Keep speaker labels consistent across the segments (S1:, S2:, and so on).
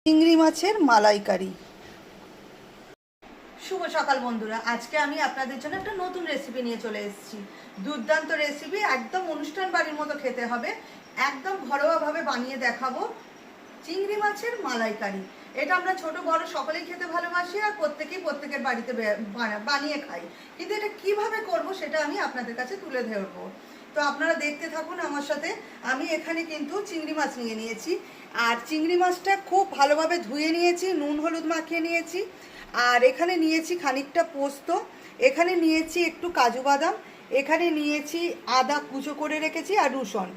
S1: চিংড়ি মাছের মালাইকারি। শুভ সকাল বন্ধুরা, আজকে আমি আপনাদের জন্য একটা নতুন রেসিপি নিয়ে চলে এসেছি। দুর্দান্ত রেসিপি, একদম অনুষ্ঠান বাড়ির মতো খেতে হবে, একদম ঘরোয়াভাবে বানিয়ে দেখাবো চিংড়ি মাছের মালাইকারি। এটা আমরা ছোট বড় সকলেই খেতে ভালোবাসি আর প্রত্যেকেই প্রত্যেকের বাড়িতে বানিয়ে খাই, কিন্তু এটা কিভাবে করব সেটা আমি আপনাদের কাছে তুলে ধরবো। তো আপনারা দেখতে থাকুন আমার সাথে। আমি এখানে কিন্তু চিংড়ি মাছ নিয়ে নিয়েছি, আর চিংড়ি মাছটা খুব ভালোভাবে ধুয়ে নিয়েছি, নুন হলুদ মাখিয়ে নিয়েছি। আর এখানে নিয়েছি খানিকটা পোস্ত, এখানে নিয়েছি একটু কাজু বাদাম, এখানে নিয়েছি আদা কুচো করে রেখেছি, আর রসুন।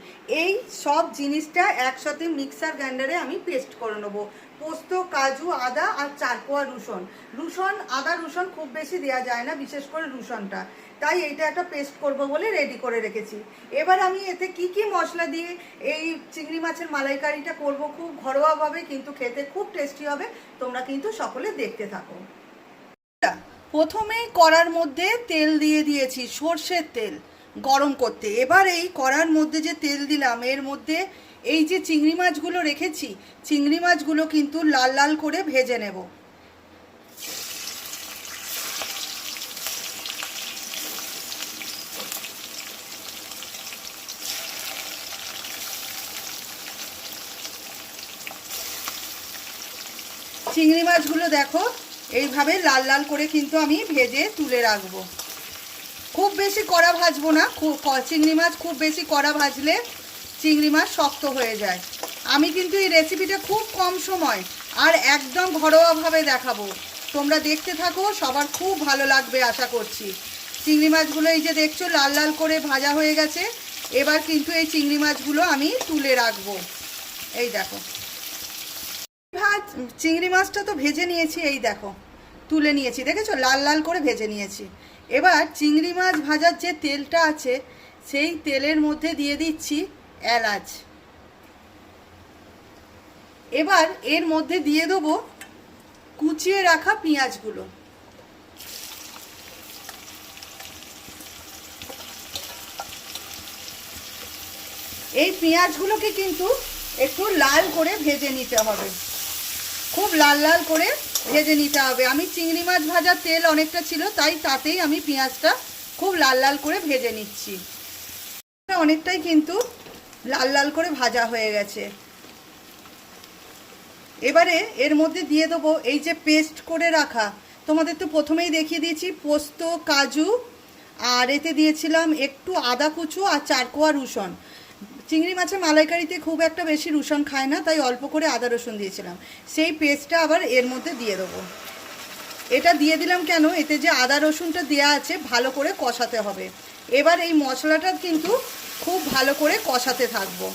S1: এই সব জিনিসটা একসাথে মিক্সার গ্রাইন্ডারে আমি পেস্ট করে নেবো। পোস্ত, কাজু, আদা আর 4 কোয়া রসুন। আদা রসুন খুব বেশি দেওয়া যায় না, বিশেষ করে রসুনটা, তাই এইটা একটা পেস্ট করব বলে রেডি করে রেখেছি। এবার আমি এতে কি কি মশলা দিয়ে এই চিংড়ি মাছের মালাইকারিটা করব, খুব ঘরোয়াভাবে, কিন্তু খেতে খুব টেস্টি হবে। তোমরা কিন্তু সকলে দেখতে থাকো। প্রথমেই কড়ার মধ্যে তেল দিয়ে দিয়েছি, সর্ষের তেল গরম করতে। এবার এই কড়ার মধ্যে যে তেল দিলাম, এর মধ্যে এই যে চিংড়ি মাছগুলো রেখেছি, চিংড়ি মাছগুলো কিন্তু লাল লাল করে ভেজে নেব। চিংড়ি মাছগুলো দেখো এইভাবে লাল লাল করে কিন্তু আমি ভেজে তুলে রাখবো। খুব বেশি কড়া ভাজবো না, চিংড়ি মাছ খুব বেশি কড়া ভাজলে চিংড়ি মাছ শক্ত হয়ে যায়। আমি কিন্তু এই রেসিপিটা খুব কম সময় আর একদম ঘরোয়াভাবে দেখাবো। তোমরা দেখতে থাকো, সবার খুব ভালো লাগবে আশা করছি। চিংড়ি মাছগুলো এই যে দেখছো লাল লাল করে ভাজা হয়ে গেছে। এবার কিন্তু এই চিংড়ি মাছগুলো আমি তুলে রাখবো। এই দেখো, চিংড়ি মাছটা তো ভেজে নিয়েছি, এই দেখো তুলে নিয়েছি, দেখেছো লাল লাল করে ভেজে নিয়েছি। এবার চিংড়ি মাছ ভাজার যে তেলটা আছে, সেই তেলের মধ্যে দিয়ে দিচ্ছি এলাচ। এবার এর মধ্যে দিয়ে দেবো কুচিয়ে রাখা পেঁয়াজগুলো। এই পেঁয়াজগুলোকে কিন্তু একটু লাল করে ভেজে নিতে হবে, খুব লাল লাল করে ভেজে নিতে হবে। আমি চিংড়ি মাছ ভাজার তেল অনেকটা ছিল, তাই তাতেই আমি পেঁয়াজটা খুব লাল লাল করে ভেজে নিচ্ছি। অনেকটাই কিন্তু লাল লাল করে ভাজা হয়ে গেছে। এবারে এর মধ্যে দিয়ে দেবো এই যে পেস্ট করে রাখা, তোমাদের তো প্রথমেই দেখিয়ে দিয়েছি, পোস্ত, কাজু, আর এতে দিয়েছিলাম একটু আদা কুচো আর 4 কোয়া রসুন। চিংড়ি মাছের মালাইকারিতে খুব একটা বেশি রসুন খায় না, তাই অল্প করে আদা রসুন দিয়েছিলাম। সেই পেস্টটা আবার এর মধ্যে দিয়ে দেবো। এটা দিয়ে দিলাম কেন, এতে যে আদা রসুনটা দেওয়া আছে ভালো করে কষাতে হবে। এবার এই মশলাটা কিন্তু খুব ভালো করে কষাতে থাকবো,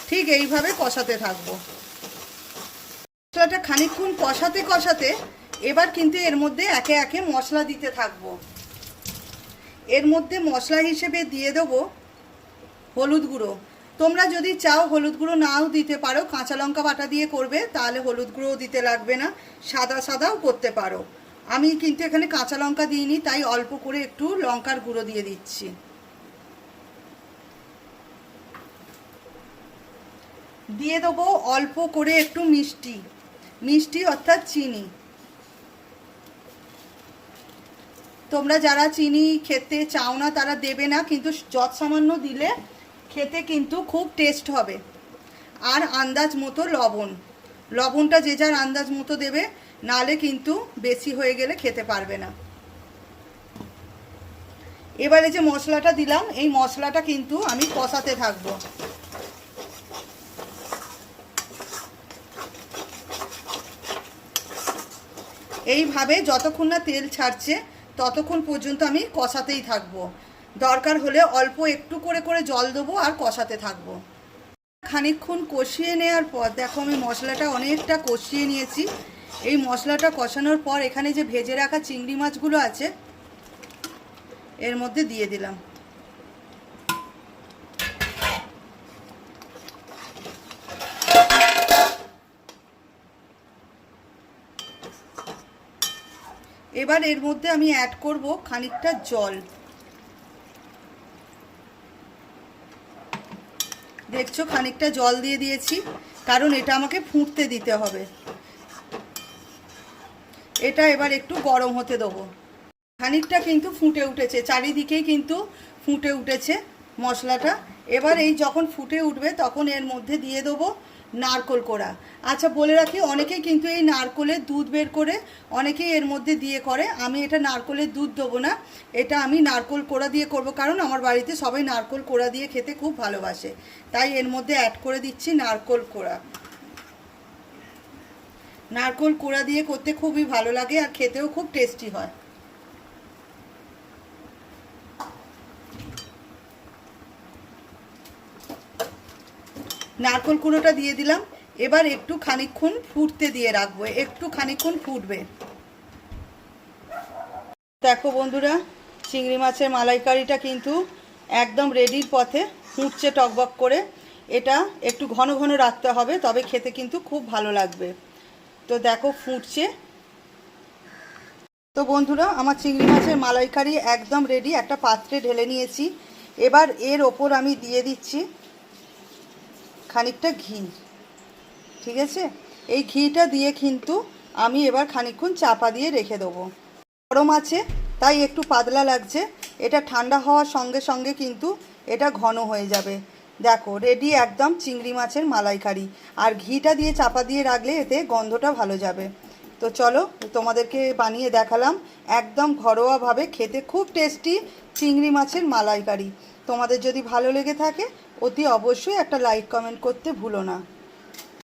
S1: ঠিক এইভাবে কষাতে থাকবো। মশলাটা খানিকক্ষণ কষাতে কষাতে এবার কিন্তু এর মধ্যে একে একে মশলা দিতে থাকবো। এর মধ্যে মশলা হিসেবে দিয়ে দেবো হলুদ গুঁড়ো। তোমরা যদি চাও হলুদ গুঁড়ো নাও দিতে পারো, কাঁচা লঙ্কা বাটা দিয়ে করবে তাহলে হলুদ গুঁড়োও দিতে লাগবে না, সাদা সাদাও করতে পারো। আমি কিন্তু এখানে কাঁচা লঙ্কা দিইনি, তাই অল্প করে একটু লঙ্কার গুঁড়ো দিয়ে দিচ্ছি। দিয়ে দেবো অল্প করে একটু মিষ্টি অর্থাৎ চিনি। তোমরা যারা চিনি খেতে চাও না তারা দেবে না, কিন্তু যত সামান্য দিলে খেতে কিন্তু খুব টেস্ট হবে। আর আন্দাজ মতো লবণটা যে যার আন্দাজ মতো দেবে, নালে কিন্তু বেশি হয়ে গেলে খেতে পারবে না। এবারে যে মশলাটা দিলাম, এই মশলাটা কিন্তু আমি কষাতে থাকবো। এইভাবে যতক্ষণ না তেল ছাড়ছে ততক্ষণ পর্যন্ত আমি কষাতেই থাকবো। দরকার হলে অল্প একটু করে করে জল দেবো আর কষাতে থাকবো। খানিকক্ষণ কষিয়ে নেওয়ার পর দেখো আমি মশলাটা অনেকটা কষিয়ে নিয়েছি। এই মশলাটা কষানোর পর এখানে যে ভেজে রাখা চিংড়ি মাছগুলো আছে এর মধ্যে দিয়ে দিলাম। এবার এর মধ্যে আমি অ্যাড করব খানিকটা জল। দেখছো খানিকটা জল দিয়ে দিয়েছি, কারণ এটা আমাকে ফুটতে দিতে হবে। এটা এবার একটু গরম হতে দেবো। খানিকটা কিন্তু ফুটে উঠেছে, চারিদিকেই কিন্তু ফুটে উঠেছে মশলাটা। এবার এই যখন ফুটে উঠবে তখন এর মধ্যে দিয়ে দেবো নারকোল কোড়া। আচ্ছা বলে রাখি, অনেকেই কিন্তু এই নারকোলের দুধ বের করে অনেকেই এর মধ্যে দিয়ে করে। আমি এটা নারকোলের দুধ দেবো না, এটা আমি নারকোল কোড়া দিয়ে করব, কারণ আমার বাড়িতে সবাই নারকোল কোড়া দিয়ে খেতে খুব ভালোবাসে, তাই এর মধ্যে অ্যাড করে দিচ্ছি নারকোল কোড়া। নারকোল কোড়া দিয়ে করতে খুবই ভালো লাগে আর খেতেও খুব টেস্টি হয়। নারকোল কুড়োটা দিয়ে দিলাম। এবার একটু খানিকক্ষণ ফুটতে দিয়ে রাখবো, একটু খানিকক্ষণ ফুটবে। দেখো বন্ধুরা, চিংড়ি মাছের মালাইকারিটা কিন্তু একদম রেডির পথে, ফুটছে টকবক করে। এটা একটু ঘন ঘন রাখতে হবে, তবে খেতে কিন্তু খুব ভালো লাগবে। তো দেখো ফুটছে। তো বন্ধুরা, আমার চিংড়ি মাছের মালাইকারি একদম রেডি, একটা পাত্রে ঢেলে নিয়েছি। এবার এর ওপর আমি দিয়ে দিচ্ছি খানিকটা ঘি। ঠিক আছে, এই ঘিটা দিয়ে কিন্তু আমি এবার খানিকক্ষণ চাপা দিয়ে রেখে দেবো। গরম আছে তাই একটু পাতলা লাগছে, এটা ঠান্ডা হওয়ার সঙ্গে সঙ্গে কিন্তু এটা ঘন হয়ে যাবে। দেখো রেডি একদম চিংড়ি মাছের মালাইকারি। আর ঘিটা দিয়ে চাপা দিয়ে রাখলে এতে গন্ধটা ভালো যাবে। তো চলো তোমাদেরকে বানিয়ে দেখালাম, একদম ঘরোয়াভাবে খেতে খুব টেস্টি চিংড়ি মাছের মালাইকারি। তোমাদের যদি ভালো লেগে থাকে অতি অবশ্যই একটা লাইক কমেন্ট করতে ভুলো না।